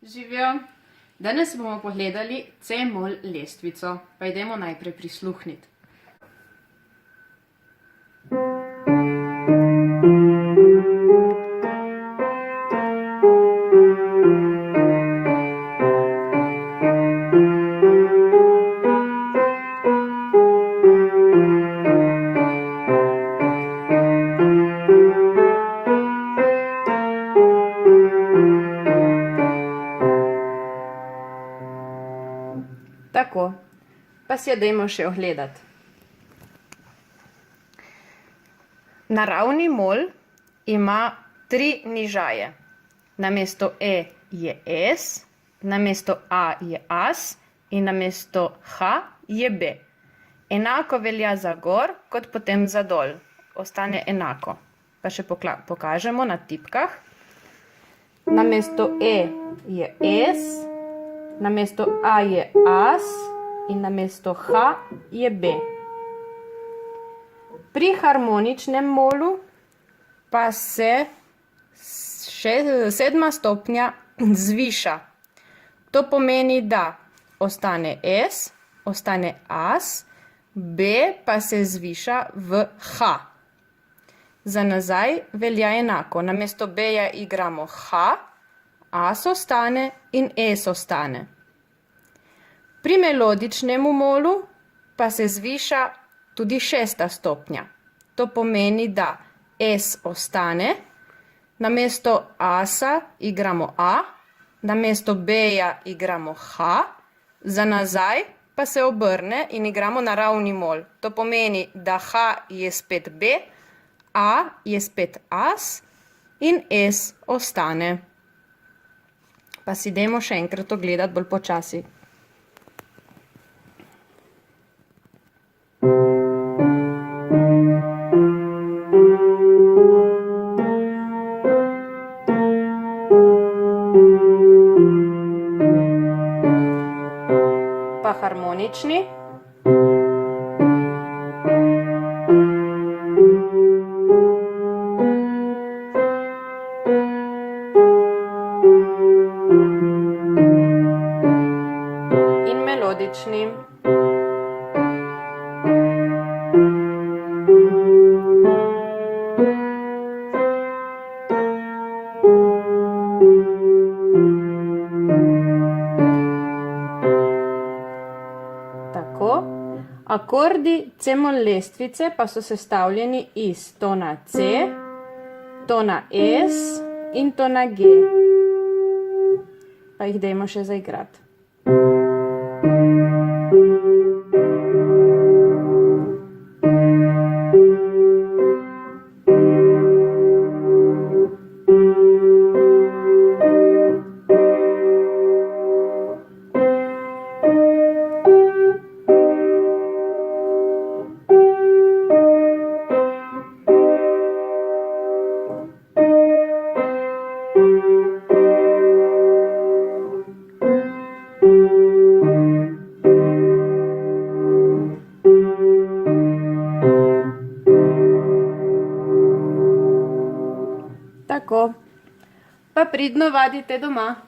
Živijo! Danes bomo pogledali C-mol lestvico, pa idemo najprej prisluhniti. Tako, pa si jo dajmo še ogledati. Naravni mol ima 3 nižaje. Namesto E je S, namesto A je As in namesto H je B. Enako velja za gor, kot potem za dol. Ostane enako. Pa še pokažemo na tipkah. Namesto E je S, namesto A je As in namesto H je B. Pri harmoničnem molu pa se še 7. stopnja zviša. To pomeni, da ostane S, ostane As, B pa se zviša v H. Za nazaj velja enako. Namesto B-ja igramo H, As ostane in S ostane. Pri melodičnemu molu pa se zviša tudi 6. stopnja. To pomeni, da S ostane, namesto Asa igramo A, namesto B-ja igramo H, za nazaj pa se obrne in igramo naravni mol. To pomeni, da H je spet B, A je spet As in S ostane. Pa si dajmo še enkrat ogledati bolj počasi. Pa harmonični. In melodični. Tako. Akordi C-mol lestvice pa so sestavljeni iz tona C, tona S in tona G. Pa jih dajmo še zaigrati. Tako, pa pridno vadite doma.